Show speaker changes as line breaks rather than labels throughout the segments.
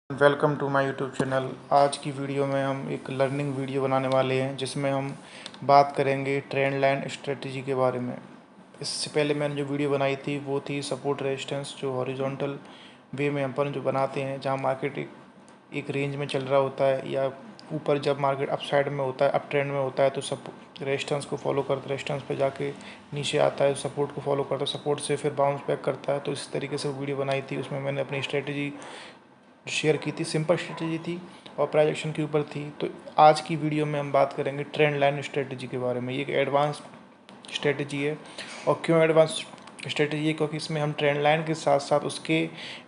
Welcome to my YouTube channel. आज की video में हम एक लर्निंग वीडियो बनाने वाले हैं जिसमें हम बात करेंगे ट्रेंड लाइन स्ट्रेटजी के बारे में। इससे पहले मैंने जो वीडियो बनाई थी वो थी सपोर्ट रेजिस्टेंस, जो हॉरिजॉन्टल वे में अपन जो बनाते हैं, जहां मार्केट एक रेंज में चल रहा होता है या ऊपर जब मार्केट अप साइड में होता है, अप ट्रेंड में होता है तो सब रेजिस्टेंस को फॉलो करता है, रेजिस्टेंस पे जाके नीचे आता है, सपोर्ट को फॉलो करता है, सपोर्ट से फिर बाउंस बैक करता है। तो इस तरीके से वीडियो बनाई थी, उसमें मैंने अपनी स्ट्रेटजी शेयर की थी। सिंपल स्ट्रेटजी थी और प्राइस एक्शन के ऊपर थी। तो आज की वीडियो में हम बात करेंगे ट्रेंड लाइन स्ट्रेटजी के बारे में। ये एक एडवांस स्ट्रेटजी है। और क्यों एडवांस स्ट्रेटजी है? क्योंकि इसमें हम ट्रेंड लाइन के साथ साथ उसके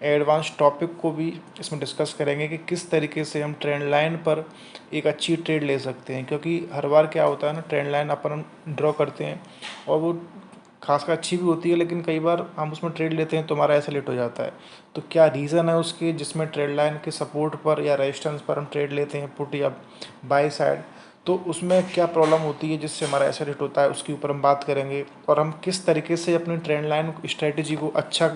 एडवांस टॉपिक को भी इसमें डिस्कस करेंगे कि किस तरीके से हम ट्रेंड लाइन पर एक अच्छी ट्रेड ले सकते हैं। क्योंकि हर बार क्या होता है ना, ट्रेंड लाइन अपन हम ड्रॉ करते हैं और वो खासकर अच्छी भी होती है, लेकिन कई बार हम उसमें ट्रेड लेते हैं तो हमारा ऐसा लेट हो जाता है। तो क्या रीज़न है उसके जिसमें ट्रेड लाइन के सपोर्ट पर या रेजिस्टेंस पर हम ट्रेड लेते हैं, पुट या बाई साइड, तो उसमें क्या प्रॉब्लम होती है जिससे हमारा ऐसा रेट होता है, उसके ऊपर हम बात करेंगे। और हम किस तरीके से अपनी ट्रेंड लाइन स्ट्रेटजी को अच्छा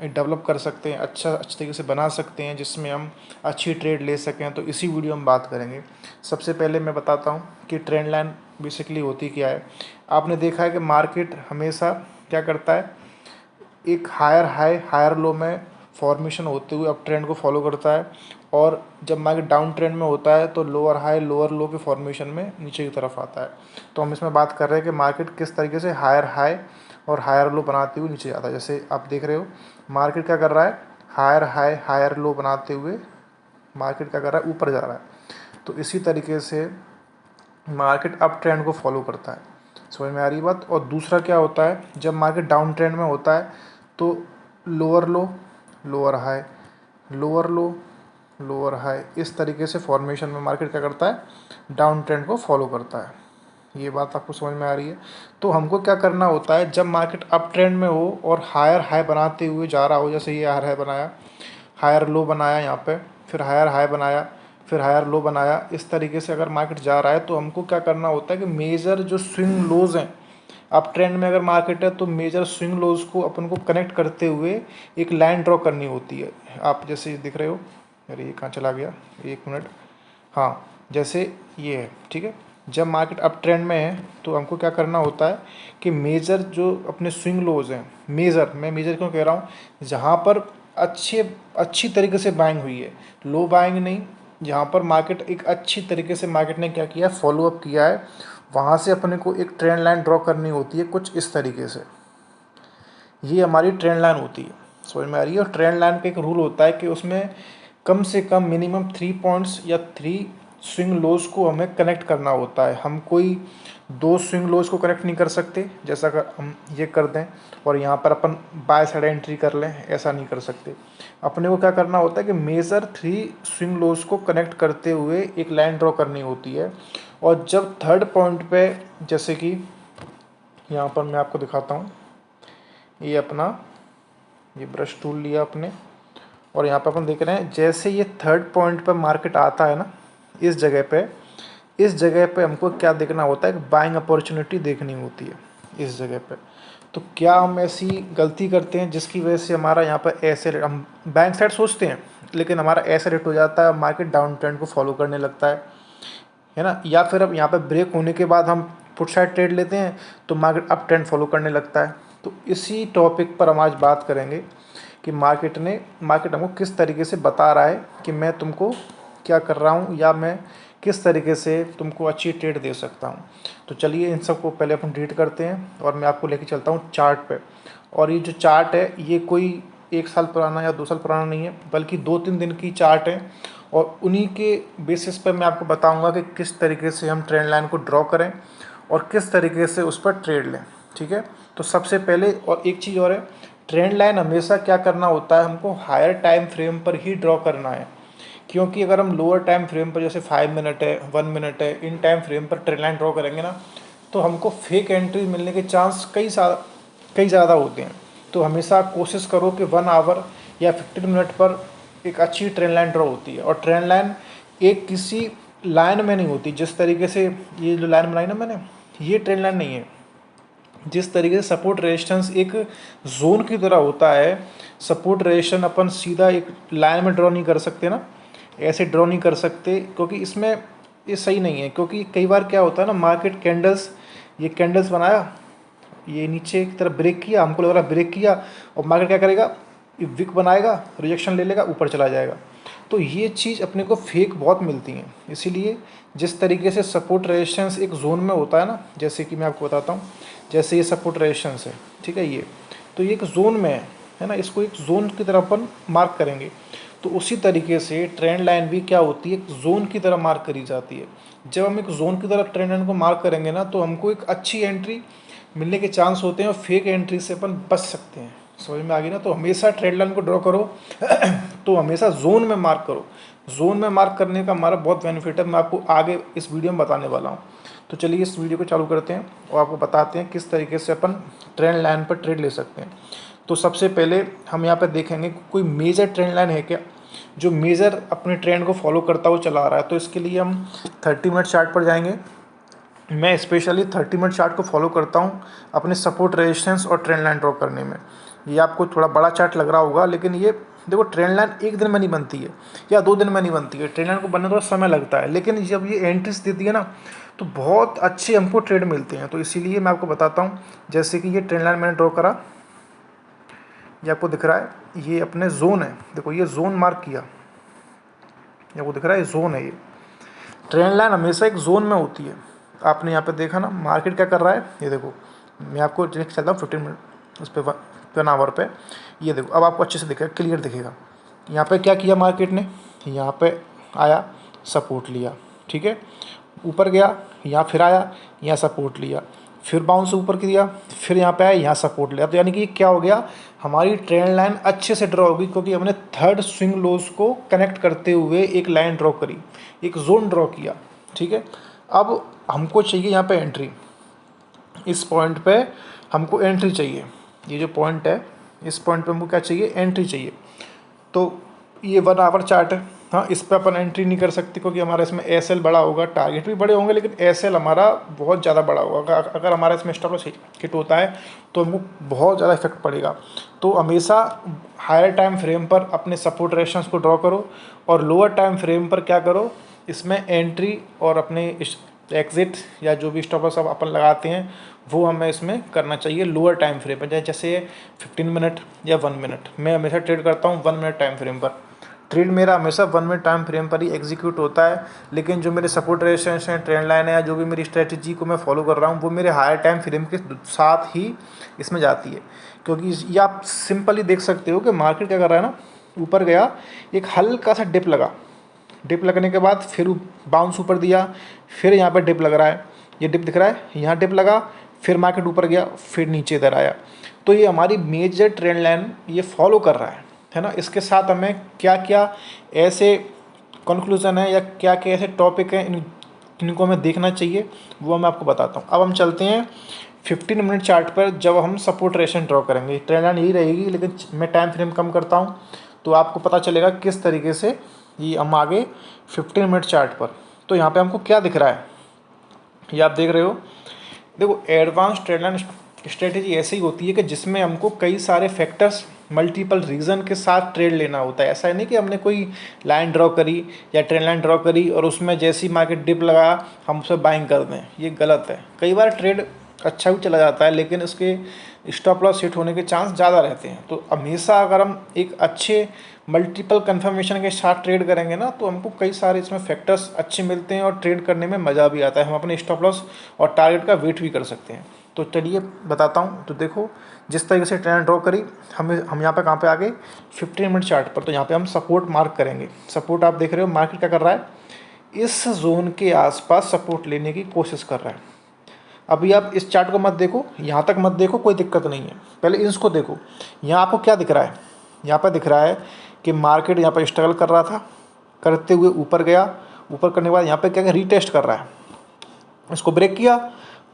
डेवलप कर सकते हैं, अच्छे तरीके से बना सकते हैं जिसमें हम अच्छी ट्रेड ले सकें, तो इसी वीडियो में बात करेंगे। सबसे पहले मैं बताता हूँ कि ट्रेंड लाइन बेसिकली होती क्या है। आपने देखा है कि मार्केट हमेशा क्या करता है, एक हायर हाई हायर लो में फॉर्मेशन होते हुए अप ट्रेंड को फॉलो करता है, और जब मार्केट डाउन ट्रेंड में होता है तो लोअर हाई लोअर लो के फॉर्मेशन में नीचे की तरफ आता है। तो हम इसमें बात कर रहे हैं कि मार्केट किस तरीके से हायर हाई और हायर लो बनाते हुए नीचे आता है। जैसे आप देख रहे हो मार्केट क्या कर रहा है, हायर हाई हायर लो बनाते हुए मार्केट क्या कर रहा है, ऊपर जा रहा है। तो इसी तरीके से मार्केट अप ट्रेंड को फॉलो करता है। समझ में आ रही बात? और दूसरा क्या होता है, जब मार्केट डाउन ट्रेंड में होता है तो लोअर लो लोअर हाई लोअर लो लोअर हाई, इस तरीके से फॉर्मेशन में मार्केट क्या करता है, डाउन ट्रेंड को फॉलो करता है। ये बात आपको समझ में आ रही है? तो हमको क्या करना होता है, जब मार्केट अप ट्रेंड में हो और हायर हाई बनाते हुए जा रहा हो, जैसे ये हायर हाई बनाया, हायर लो बनाया यहाँ पे, फिर हायर हाई बनाया, फिर हायर लो बनाया, इस तरीके से अगर मार्केट जा रहा है तो हमको क्या करना होता है कि मेजर जो स्विंग लोज हैं, अप ट्रेंड में अगर मार्केट है तो मेजर स्विंग लोज को अपन को कनेक्ट करते हुए एक लाइन ड्रॉ करनी होती है। आप जैसे दिख रहे हो, अरे ये कहाँ चला गया, एक मिनट, हाँ, जैसे ये है, ठीक है। जब मार्केट अप ट्रेंड में है तो हमको क्या करना होता है कि मेजर जो अपने स्विंग लोज हैं, मैं मेजर क्यों कह रहा हूँ, जहाँ पर अच्छी तरीके से बाइंग हुई है, लो बाइंग नहीं, जहाँ पर मार्केट एक अच्छी तरीके से मार्केट ने क्या किया, फॉलो अप किया है, वहाँ से अपने को एक ट्रेंड लाइन ड्रॉ करनी होती है कुछ इस तरीके से। ये हमारी ट्रेंड लाइन होती है। समझ में आ रही है? और ट्रेंड लाइन का एक रूल होता है कि उसमें कम से कम मिनिमम 3 पॉइंट्स या 3 स्विंग लोज को हमें कनेक्ट करना होता है। हम कोई 2 स्विंग लोज को कनेक्ट नहीं कर सकते, जैसा अगर हम ये कर दें और यहाँ पर अपन बाय साइड एंट्री कर लें, ऐसा नहीं कर सकते। अपने को क्या करना होता है कि मेजर 3 स्विंग लोज को कनेक्ट करते हुए एक लाइन ड्रॉ करनी होती है। और जब थर्ड पॉइंट पे, जैसे कि यहाँ पर मैं आपको दिखाता हूँ, ये अपना ये ब्रश टूल लिया अपने, और यहाँ पे अपन देख रहे हैं जैसे ये थर्ड पॉइंट पर मार्केट आता है ना, इस जगह पे हमको क्या देखना होता है, बाइंग अपॉर्चुनिटी देखनी होती है इस जगह पे। तो क्या हम ऐसी गलती करते हैं जिसकी वजह से हमारा यहाँ पर ऐसे हम बैंक साइड सोचते हैं लेकिन हमारा ऐसे रेट हो जाता है, मार्केट डाउन ट्रेंड को फॉलो करने लगता है ना। या फिर अब यहाँ पर ब्रेक होने के बाद हम पुट साइड ट्रेड लेते हैं तो मार्केट अप ट्रेंड फॉलो करने लगता है। तो इसी टॉपिक पर हम आज बात करेंगे कि मार्केट हमको किस तरीके से बता रहा है कि मैं तुमको क्या कर रहा हूँ, या मैं किस तरीके से तुमको अच्छी ट्रेड दे सकता हूँ। तो चलिए इन सबको पहले अपन डिलीट करते हैं और मैं आपको लेके चलता हूँ चार्ट पे। और ये जो चार्ट है ये कोई 1 साल पुराना या 2 साल पुराना नहीं है, बल्कि 2-3 दिन की चार्ट है। और उन्हीं के बेसिस पर मैं आपको बताऊंगा कि किस तरीके से हम ट्रेंड लाइन को ड्रॉ करें और किस तरीके से उस पर ट्रेड लें, ठीक है। तो सबसे पहले और एक चीज़ और है, ट्रेंड लाइन हमेशा क्या करना होता है, हमको हायर टाइम फ्रेम पर ही ड्रॉ करना है। क्योंकि अगर हम लोअर टाइम फ्रेम पर, जैसे 5 मिनट है, 1 मिनट है, इन टाइम फ्रेम पर ट्रेंड लाइन ड्रॉ करेंगे ना, तो हमको फेक एंट्री मिलने के चांस कई ज़्यादा होते हैं। तो हमेशा कोशिश करो कि 1 आवर या 15 मिनट पर एक अच्छी ट्रेंड लाइन ड्रॉ होती है। और ट्रेंड लाइन एक किसी लाइन में नहीं होती, जिस तरीके से ये जो लाइन बनाई ना मैंने, ये ट्रेंड लाइन नहीं है। जिस तरीके से सपोर्ट रेजिस्टेंस एक जोन की तरह होता है, सपोर्ट रेजिस्टेंस अपन सीधा एक लाइन में ड्रॉ नहीं कर सकते ना, ऐसे ड्रॉ नहीं कर सकते, क्योंकि इसमें ये सही नहीं है। क्योंकि कई बार क्या होता है ना, मार्केट कैंडल्स, ये कैंडल्स बनाया, ये नीचे की तरफ ब्रेक किया, हमको लग रहा ब्रेक किया, और मार्केट क्या करेगा, ये विक बनाएगा, रिजेक्शन ले लेगा, ऊपर चला जाएगा। तो ये चीज़ अपने को फेक बहुत मिलती हैं। इसीलिए जिस तरीके से सपोर्ट रेजिस्टेंस एक जोन में होता है ना, जैसे कि मैं आपको बताता हूँ, जैसे ये सपोर्ट रेजिस्टेंस है, ठीक है, ये तो ये एक जोन में है ना, इसको एक जोन की तरह अपन मार्क करेंगे। तो उसी तरीके से ट्रेंड लाइन भी क्या होती है, एक जोन की तरह मार्क करी जाती है। जब हम एक जोन की तरह ट्रेंड लाइन को मार्क करेंगे ना, तो हमको एक अच्छी एंट्री मिलने के चांस होते हैं और फेक एंट्री से अपन बच सकते हैं। समझ में आ गई ना। तो हमेशा ट्रेंड लाइन को ड्रॉ करो तो हमेशा जोन में मार्क करो। जोन में मार्क करने का हमारा बहुत बेनिफिट है, मैं आपको आगे इस वीडियो में बताने वाला हूँ। तो चलिए इस वीडियो को चालू करते हैं और आपको बताते हैं किस तरीके से अपन ट्रेंड लाइन पर ट्रेड ले सकते हैं। तो सबसे पहले हम यहाँ पर देखेंगे कोई मेजर ट्रेंड लाइन है क्या, जो मेजर अपने ट्रेंड को फॉलो करता हुआ चला आ रहा है। तो इसके लिए हम 30 मिनट चार्ट पर जाएंगे। मैं स्पेशली 30 मिनट चार्ट को फॉलो करता हूँ अपने सपोर्ट रेजिस्टेंस और ट्रेंड लाइन ड्रॉ करने में। ये आपको थोड़ा बड़ा चार्ट लग रहा होगा, लेकिन ये देखो, ट्रेंड लाइन एक दिन में नहीं बनती है या 2 दिन में नहीं बनती है। ट्रेंड लाइन को बनने में थोड़ा समय लगता है, लेकिन जब ये एंट्रीज देती है ना, तो बहुत अच्छे हमको ट्रेड मिलते हैं। तो इसीलिए मैं आपको बताता हूँ, जैसे कि ये ट्रेंड लाइन मैंने ड्रॉ करा, ये आपको दिख रहा है, ये अपने जोन है। देखो ये जोन मार्क किया, ये आपको दिख रहा है, ये जोन है। ये ट्रेंड लाइन हमेशा एक जोन में होती है। आपने यहाँ पे देखा ना मार्केट क्या कर रहा है, ये देखो, मैं आपको नेक्स्ट चलता हूँ 15 मिनट उस पर 1 आवर पे। ये देखो अब आपको अच्छे से दिखेगा, क्लियर दिखेगा। यहाँ पे क्या किया मार्केट ने, यहाँ पे आया, सपोर्ट लिया, ठीक है, ऊपर गया, यहाँ फिर आया, यहाँ सपोर्ट लिया, फिर बाउंस ऊपर किया, फिर यहाँ पे आया, यहाँ सपोर्ट लिया। तो यानी कि क्या हो गया, हमारी ट्रेंड लाइन अच्छे से ड्रॉ होगी, क्योंकि हमने थर्ड स्विंग लोज को कनेक्ट करते हुए एक लाइन ड्रॉ करी, एक जोन ड्रॉ किया, ठीक है। अब हमको चाहिए यहाँ पे एंट्री, इस पॉइंट पे हमको एंट्री चाहिए। ये जो पॉइंट है, इस पॉइंट पे हमको क्या चाहिए, एंट्री चाहिए। तो ये 1 आवर चार्ट है, हाँ, इस पर अपन एंट्री नहीं कर सकते, क्योंकि हमारा इसमें एसएल बड़ा होगा, टारगेट भी बड़े होंगे, लेकिन एसएल हमारा बहुत ज़्यादा बड़ा होगा। अगर हमारा इसमें स्टॉप लॉस हिट होता है तो हमको बहुत ज़्यादा इफेक्ट पड़ेगा। तो हमेशा हायर टाइम फ्रेम पर अपने सपोर्ट रेजिस्टेंस को ड्रॉ करो, और लोअर टाइम फ्रेम पर क्या करो, इसमें एंट्री और अपने एग्जिट या जो भी स्टॉप लॉस अपन लगाते हैं वो हमें इसमें करना चाहिए लोअर टाइम फ्रेम पर। जैसे 15 मिनट या 1 मिनट, मैं हमेशा ट्रेड करता हूँ 1 मिनट टाइम फ्रेम पर। ट्रेड मेरा हमेशा 1 मिनट टाइम फ्रेम पर ही एग्जीक्यूट होता है, लेकिन जो मेरे सपोर्ट रेजिस्टेंस हैं, ट्रेंड लाइन है, या जो भी मेरी स्ट्रेटजी को मैं फॉलो कर रहा हूँ, वो मेरे हायर टाइम फ्रेम के साथ ही इसमें जाती है। क्योंकि ये आप सिंपली देख सकते हो कि मार्केट क्या कर रहा है ना, ऊपर गया, एक हल्का सा डिप लगा, डिप लगने के बाद फिर बाउंस ऊपर दिया, फिर यहाँ पर डिप लग रहा है, ये डिप दिख रहा है, यहाँ डिप लगा, फिर मार्केट ऊपर गया, फिर नीचे इधर आया। तो ये हमारी मेजर ट्रेंड लाइन ये फॉलो कर रहा है ना। इसके साथ हमें क्या क्या ऐसे कंक्लूजन है या क्या क्या ऐसे टॉपिक हैं इनको हमें देखना चाहिए, वो मैं आपको बताता हूँ। अब हम चलते हैं 15 मिनट चार्ट पर, जब हम सपोर्ट रेजिस्टेंस ड्रॉ करेंगे। ट्रेंड लाइन यही रहेगी, लेकिन मैं टाइम फ्रेम कम करता हूँ, तो आपको पता चलेगा किस तरीके से ये हम आगे 15 मिनट चार्ट पर। तो यहाँ पे हमको क्या दिख रहा है, ये आप देख रहे हो। देखो एडवांस ट्रेंड लाइन स्ट्रेटेजी ऐसी होती है कि जिसमें हमको कई सारे फैक्टर्स, मल्टीपल रीज़न के साथ ट्रेड लेना होता है। ऐसा नहीं कि हमने कोई लाइन ड्रॉ करी या ट्रेंड लाइन ड्रॉ करी और उसमें जैसी मार्केट डिप लगा हम उसे बाइंग कर दें, ये गलत है। कई बार ट्रेड अच्छा भी चला जाता है, लेकिन उसके स्टॉप लॉस हिट होने के चांस ज़्यादा रहते हैं। तो हमेशा अगर हम एक अच्छे मल्टीपल कन्फर्मेशन के साथ ट्रेड करेंगे ना, तो हमको कई सारे इसमें फैक्टर्स अच्छे मिलते हैं और ट्रेड करने में मज़ा भी आता है। हम अपने स्टॉप लॉस और टारगेट का वेट भी कर सकते हैं। तो चलिए बताता हूँ। तो देखो जिस तरीके से ट्रेंड ड्रॉ करी, हम यहाँ पे कहाँ पे आ गए, 15 मिनट चार्ट पर। तो यहाँ पे हम सपोर्ट मार्क करेंगे। सपोर्ट आप देख रहे हो, मार्केट क्या कर रहा है, इस जोन के आसपास सपोर्ट लेने की कोशिश कर रहा है। अभी आप इस चार्ट को मत देखो, यहाँ तक मत देखो, कोई दिक्कत नहीं है, पहले इसको देखो। यहाँ आपको क्या दिख रहा है, यहाँ पर दिख रहा है कि मार्केट यहाँ पर स्ट्रगल कर रहा था, करते हुए ऊपर गया, ऊपर करने के बाद यहाँ पे क्या रीटेस्ट कर रहा है, इसको ब्रेक किया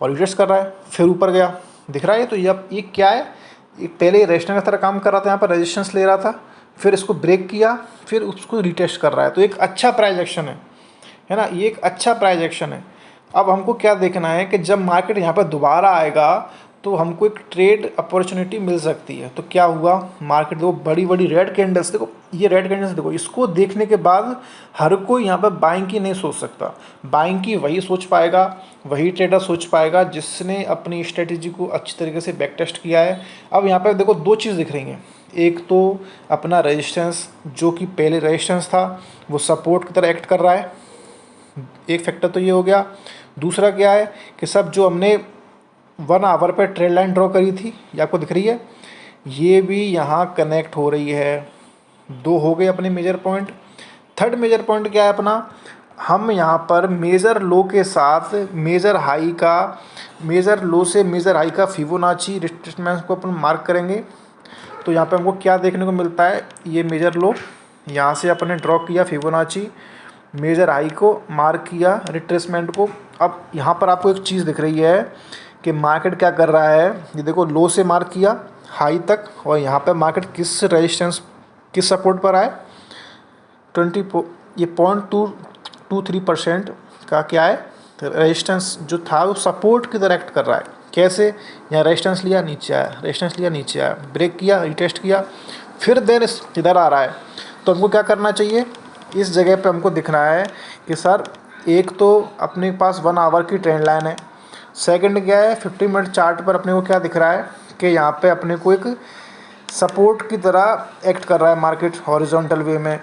और रीटेस्ट कर रहा है, फिर ऊपर गया, दिख रहा है। तो ये क्या है, एक पहले रेजिस्टेंस की तरह काम कर रहा था, यहाँ पर रेजिस्टेंस ले रहा था, फिर इसको ब्रेक किया, फिर उसको रीटेस्ट कर रहा है। तो एक अच्छा प्राइस एक्शन है ना, ये एक अच्छा प्राइस एक्शन है। अब हमको क्या देखना है कि जब मार्केट यहाँ पर दोबारा आएगा तो हमको एक ट्रेड अपॉर्चुनिटी मिल सकती है। तो क्या हुआ, मार्केट देखो बड़ी बड़ी रेड कैंडल्स, देखो ये रेड कैंडल्स देखो, इसको देखने के बाद हर कोई यहाँ पर बाइंग की नहीं सोच सकता। बाइंग की वही सोच पाएगा, वही ट्रेडर सोच पाएगा जिसने अपनी स्ट्रेटेजी को अच्छी तरीके से बैक टेस्ट किया है। अब यहाँ पर देखो दो चीज़ दिख रही हैं, एक तो अपना रेजिस्टेंस जो कि पहले रेजिस्टेंस था वो सपोर्ट की तरह एक्ट कर रहा है, एक फैक्टर तो ये हो गया। दूसरा क्या है कि सब जो हमने 1 आवर पर ट्रेड लाइन ड्रॉ करी थी, ये आपको दिख रही है, ये भी यहाँ कनेक्ट हो रही है। दो हो गए अपने major point. Third major point क्या है अपना, हम यहाँ पर मेजर लो के साथ मेजर हाई का, मेजर लो से मेजर हाई का फिबोनाची रिट्रेसमेंट को अपन मार्क करेंगे। तो यहाँ पे हमको क्या देखने को मिलता है, ये मेजर लो यहाँ से अपने ड्रॉ किया फिबोनाची, मेजर हाई को मार्क किया रिट्रेसमेंट को। अब यहाँ पर आपको एक चीज़ दिख रही है कि मार्केट क्या कर रहा है, ये देखो लो से मार्क किया हाई तक, और यहाँ पे मार्केट किस रेजिस्टेंस किस सपोर्ट पर आए, 0.223% का क्या है रेजिस्टेंस जो था वो सपोर्ट की तरह एक्ट कर रहा है। कैसे, यहाँ रेजिस्टेंस लिया नीचे आया, रेजिस्टेंस लिया नीचे आया, ब्रेक किया रिटेस्ट किया, फिर देन इधर आ रहा है। तो हमको क्या करना चाहिए, इस जगह पे हमको दिखना है कि सर एक तो अपने पास 1 आवर की ट्रेंड लाइन है, सेकंड क्या है 50 मिनट चार्ट पर अपने को क्या दिख रहा है कि यहाँ पे अपने को एक सपोर्ट की तरह एक्ट कर रहा है मार्केट हॉरिजॉन्टल वे में।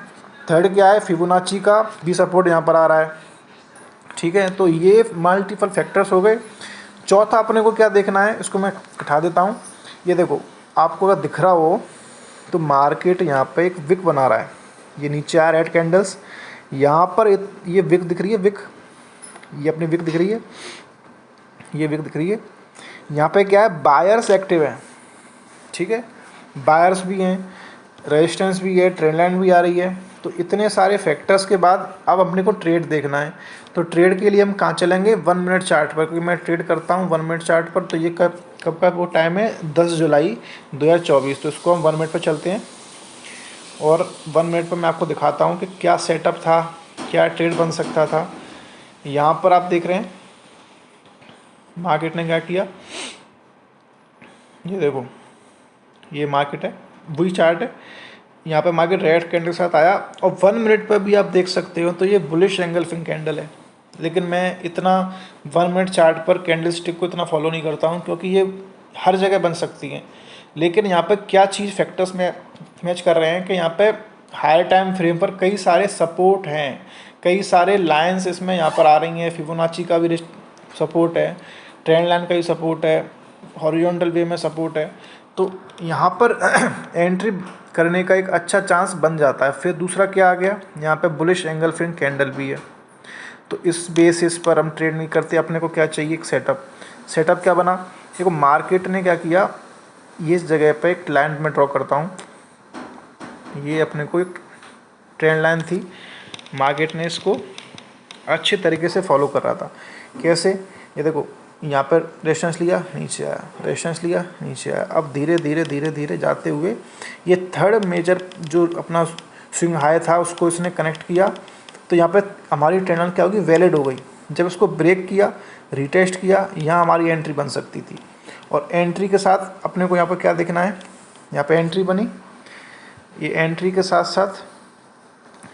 थर्ड क्या है, फिबोनाची का भी सपोर्ट यहाँ पर आ रहा है, ठीक है। तो ये मल्टीपल फैक्टर्स हो गए। चौथा अपने को क्या देखना है, इसको मैं उठा देता हूँ। ये देखो आपको अगर दिख रहा हो तो मार्केट यहाँ पे एक विक बना रहा है, ये नीचे आ रेड कैंडल्स, यहाँ पर ये विक दिख रही है, विक ये अपनी विक दिख रही है, ये विक दिख रही है। यहाँ पे क्या है, बायर्स एक्टिव हैं, ठीक है, बायर्स भी हैं, रेजिस्टेंस भी है, ट्रेंड लाइन भी आ रही है। तो इतने सारे फैक्टर्स के बाद अब अपने को ट्रेड देखना है। तो ट्रेड के लिए हम कहाँ चलेंगे, 1 मिनट चार्ट पर, क्योंकि मैं ट्रेड करता हूँ 1 मिनट चार्ट पर। तो ये कब का वो टाइम है, 10 जुलाई 2024। तो इसको हम 1 मिनट पर चलते हैं और 1 मिनट पर मैं आपको दिखाता हूँ कि क्या सेटअप था, क्या ट्रेड बन सकता था। यहाँ पर आप देख रहे हैं मार्केट ने क्या किया, ये देखो ये मार्केट है, वही चार्ट है, यहाँ पे मार्केट रेड कैंडल के साथ आया और 1 मिनट पर भी आप देख सकते हो तो ये बुलिश एंगल्फिंग कैंडल है। लेकिन मैं इतना 1 मिनट चार्ट पर कैंडल स्टिक को इतना फॉलो नहीं करता हूँ क्योंकि ये हर जगह बन सकती हैं। लेकिन यहाँ पे क्या चीज़ फैक्टर्स में मैच कर रहे हैं कि यहाँ पे हायर टाइम फ्रेम पर कई सारे सपोर्ट हैं, कई सारे लाइन्स इसमें यहाँ पर आ रही हैं। फिबोनाची का भी सपोर्ट है, ट्रेंड लाइन का भी सपोर्ट है, हॉरिजॉन्टल वे में सपोर्ट है। तो यहाँ पर एंट्री करने का एक अच्छा चांस बन जाता है। फिर दूसरा क्या आ गया, यहाँ पे बुलिश एंगल्फिंग कैंडल भी है। तो इस बेसिस पर हम ट्रेड नहीं करते, अपने को क्या चाहिए, एक सेटअप क्या बना, देखो मार्केट ने क्या किया, ये इस जगह पे एक लाइन में ड्रॉ करता हूँ, ये अपने को एक ट्रेंड लाइन थी, मार्केट ने इसको अच्छे तरीके से फॉलो कर रहा था। कैसे, ये देखो यहाँ पर रेजिस्टेंस लिया नीचे आया, रेजिस्टेंस लिया नीचे आया। अब धीरे धीरे धीरे धीरे जाते हुए ये थर्ड मेजर जो अपना स्विंग हाई था उसको इसने कनेक्ट किया। तो यहाँ पे हमारी ट्रेंड लाइन क्या होगी, वैलिड हो गई। जब इसको ब्रेक किया, रिटेस्ट किया, यहाँ हमारी एंट्री बन सकती थी। और एंट्री के साथ अपने को यहाँ पर क्या देखना है, यहाँ पर एंट्री बनी, ये एंट्री के साथ साथ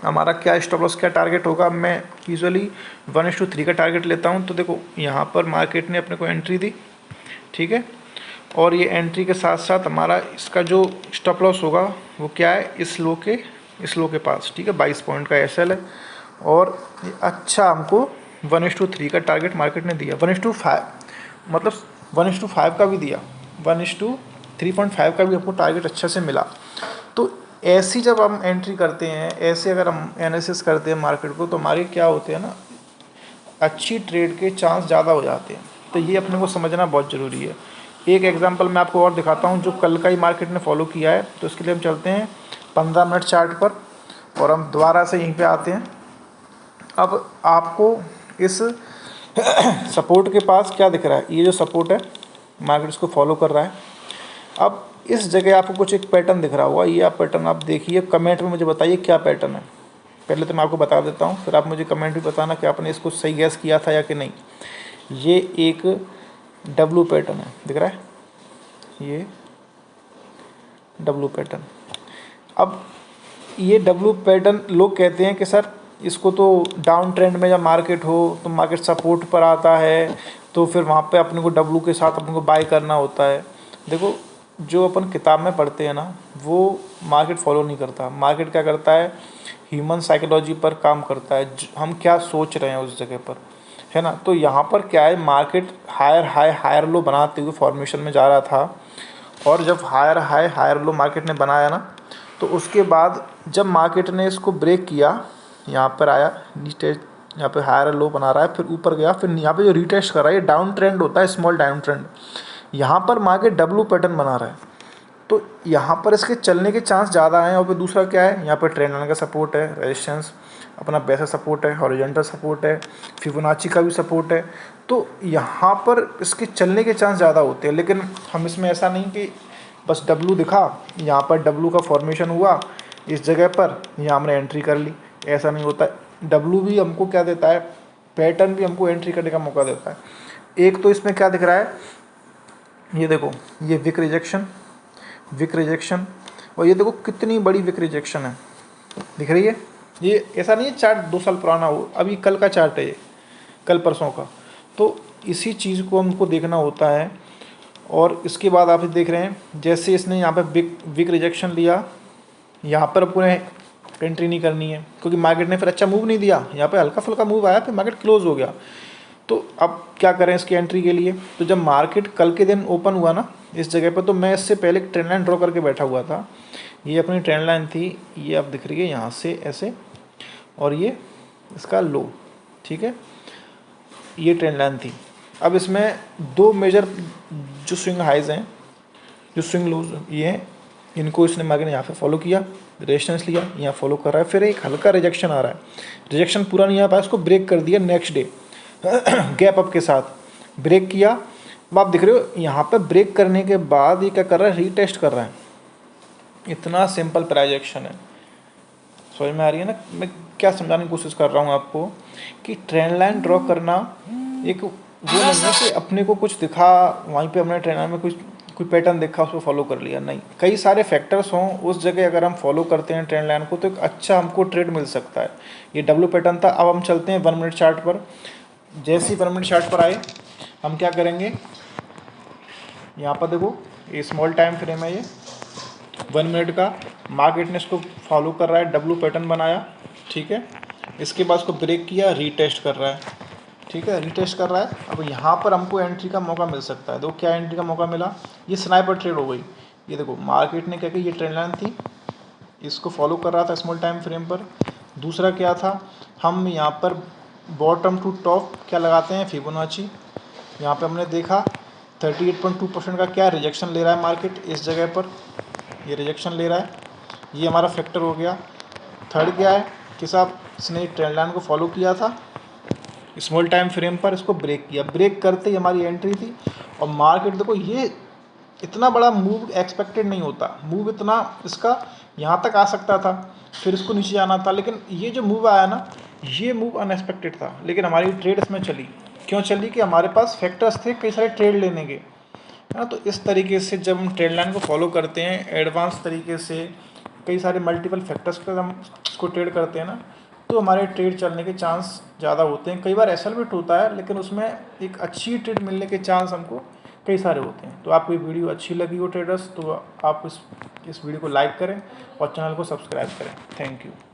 हमारा क्या स्टॉप लॉस क्या टारगेट होगा। मैं यूजुअली 1:3 का टारगेट लेता हूं। तो देखो यहाँ पर मार्केट ने अपने को एंट्री दी, ठीक है, और ये एंट्री के साथ साथ हमारा इसका जो स्टॉप लॉस होगा वो क्या है, इस लो के पास, ठीक है, 22 पॉइंट का एसएल है। और अच्छा हमको 1:3 का टारगेट मार्केट ने दिया, 1:5 मतलब 1:5 का भी दिया, 1:3.5 का भी हमको टारगेट अच्छा से मिला। तो ऐसी जब हम एंट्री करते हैं, ऐसे अगर हम एनालिसिस करते हैं मार्केट को, तो हमारे क्या होते हैं ना, अच्छी ट्रेड के चांस ज़्यादा हो जाते हैं। तो ये अपने को समझना बहुत ज़रूरी है। एक एग्जांपल मैं आपको और दिखाता हूँ जो कल का ही मार्केट ने फॉलो किया है। तो इसके लिए हम चलते हैं 15 मिनट चार्ट पर और हम दोबारा से यहीं पे आते हैं। अब आपको इस सपोर्ट के पास क्या दिख रहा है, ये जो सपोर्ट है मार्केट इसको फॉलो कर रहा है। अब इस जगह आपको कुछ एक पैटर्न दिख रहा होगा, ये आप पैटर्न आप देखिए, कमेंट में मुझे बताइए क्या पैटर्न है। पहले तो मैं आपको बता देता हूँ, फिर आप मुझे कमेंट भी बताना कि आपने इसको सही गैस किया था या कि नहीं। ये एक डब्लू पैटर्न है, दिख रहा है, ये डब्लू पैटर्न। अब ये डब्लू पैटर्न लोग कहते हैं कि सर इसको तो डाउन ट्रेंड में जब मार्केट हो तो मार्केट सपोर्ट पर आता है तो फिर वहाँ पे अपने को डब्लू के साथ अपने को बाय करना होता है। देखो, जो अपन किताब में पढ़ते हैं ना वो मार्केट फॉलो नहीं करता। मार्केट क्या करता है, ह्यूमन साइकोलॉजी पर काम करता है, हम क्या सोच रहे हैं उस जगह पर, है ना। तो यहाँ पर क्या है, market higher high higher low बनाते हुए फॉर्मेशन में जा रहा था, और जब higher high higher low market ने बनाया ना, तो उसके बाद जब मार्केट ने इसको ब्रेक किया, यहाँ पर आया नीचे, यहाँ पे हायर लो बना रहा है, फिर ऊपर गया, फिर यहाँ पे जो रीटेस्ट कर रहा है, ये डाउन ट्रेंड होता है, स्मॉल डाउन ट्रेंड। यहाँ पर मार्केट डब्लू पैटर्न बना रहा है, तो यहाँ पर इसके चलने के चांस ज़्यादा हैं। और फिर दूसरा क्या है, यहाँ पर ट्रेंड लाइन का सपोर्ट है, रेजिस्टेंस अपना बेसिक सपोर्ट है, हॉरिजॉन्टल सपोर्ट है, फिबोनाची का भी सपोर्ट है। तो यहाँ पर इसके चलने के चांस ज़्यादा होते हैं। लेकिन हम इसमें ऐसा नहीं कि बस डब्लू दिखा, यहाँ पर डब्लू का फॉर्मेशन हुआ इस जगह पर, यहाँ हमने एंट्री कर ली, ऐसा नहीं होता। डब्लू भी हमको क्या देता है, पैटर्न भी हमको एंट्री करने का मौका देता है। एक तो इसमें क्या दिख रहा है, ये देखो, ये विक रिजेक्शन, और ये देखो कितनी बड़ी विक रिजेक्शन है, दिख रही है। ये ऐसा नहीं है चार्ट 2 साल पुराना हो, अभी कल का चार्ट है ये, कल परसों का। तो इसी चीज़ को हमको देखना होता है। और इसके बाद आप देख रहे हैं, जैसे इसने यहाँ पे विक रिजेक्शन लिया, यहाँ पर आपको एंट्री नहीं करनी है, क्योंकि मार्केट ने फिर अच्छा मूव नहीं दिया। यहाँ पे हल्का फुल्का मूव आया, फिर मार्केट क्लोज हो गया। तो अब क्या करें इसकी एंट्री के लिए, तो जब मार्केट कल के दिन ओपन हुआ ना इस जगह पर, तो मैं इससे पहले ट्रेंड लाइन ड्रॉ करके बैठा हुआ था। ये अपनी ट्रेंड लाइन थी, ये अब दिख रही है यहाँ से ऐसे, और ये इसका लो, ठीक है, ये ट्रेंड लाइन थी। अब इसमें 2 मेजर जो स्विंग हाइज हैं, जो स्विंग लोज ये हैं, इनको इसने मार्केट ने यहाँ पे फॉलो किया, रेजिस्टेंस लिया, यहाँ फॉलो कर रहा है, फिर एक हल्का रिजेक्शन आ रहा है, रिजेक्शन पूरा नहीं आ पाया, इसको ब्रेक कर दिया नेक्स्ट डे गैप अप के साथ ब्रेक किया। अब आप दिख रहे हो यहाँ पे ब्रेक करने के बाद ये क्या कर रहा है, रीटेस्ट कर रहा है। इतना सिंपल प्राइस एक्शन है, समझ में आ रही है ना मैं क्या समझाने की कोशिश कर रहा हूँ आपको, कि ट्रेंड लाइन ड्रॉ करना एक वो नहीं है कि अपने को कुछ दिखा वहीं पे हमने ट्रेंड लाइन में कोई पैटर्न देखा उसको फॉलो कर लिया। नहीं, कई सारे फैक्टर्स हों उस जगह अगर हम फॉलो करते हैं ट्रेंड लाइन को, तो एक अच्छा हमको ट्रेड मिल सकता है। ये डब्लू पैटर्न था। अब हम चलते हैं 1 मिनट चार्ट पर। जैसे ही 1 मिनट चार्ट पर आए, हम क्या करेंगे, यहाँ पर देखो ये स्मॉल टाइम फ्रेम है, ये 1 मिनट का, मार्केट ने इसको फॉलो कर रहा है, डब्लू पैटर्न बनाया, ठीक है। इसके बाद इसको ब्रेक किया, रीटेस्ट कर रहा है, ठीक है, रीटेस्ट कर रहा है। अब यहाँ पर हमको एंट्री का मौका मिल सकता है। देखो क्या एंट्री का मौका मिला, ये स्नाइपर ट्रेड हो गई। ये देखो मार्केट ने क्या किया, ये ट्रेंड लाइन थी, इसको फॉलो कर रहा था स्मॉल टाइम फ्रेम पर। दूसरा क्या था, हम यहाँ पर बॉटम टू टॉप क्या लगाते हैं, फिबोनाची। यहाँ पे हमने देखा 38.2% का क्या रिजेक्शन ले रहा है मार्केट इस जगह पर, ये रिजेक्शन ले रहा है, ये हमारा फैक्टर हो गया। थर्ड क्या है कि साहब इसने ट्रेंड लाइन को फॉलो किया था स्मॉल टाइम फ्रेम पर, इसको ब्रेक किया, ब्रेक करते ही हमारी एंट्री थी। और मार्केट देखो ये इतना बड़ा मूव एक्सपेक्टेड नहीं होता, मूव इतना इसका यहाँ तक आ सकता था, फिर इसको नीचे जाना था, लेकिन ये जो मूव आया ना, ये मूव अनएक्सपेक्टेड था। लेकिन हमारी ट्रेड इसमें चली, क्यों चली, कि हमारे पास फैक्टर्स थे कई सारे ट्रेड लेने के, है ना। तो इस तरीके से जब हम ट्रेड लाइन को फॉलो करते हैं एडवांस तरीके से, कई सारे मल्टीपल फैक्टर्स पर हम इसको ट्रेड करते हैं ना, तो हमारे ट्रेड चलने के चांस ज़्यादा होते हैं। कई बार एसेलमेंट होता है, लेकिन उसमें एक अच्छी ट्रेड मिलने के चांस हमको कई सारे होते हैं। तो आपको ये वीडियो अच्छी लगी हो ट्रेडर्स, तो आप इस वीडियो को लाइक करें और चैनल को सब्सक्राइब करें। Thank you.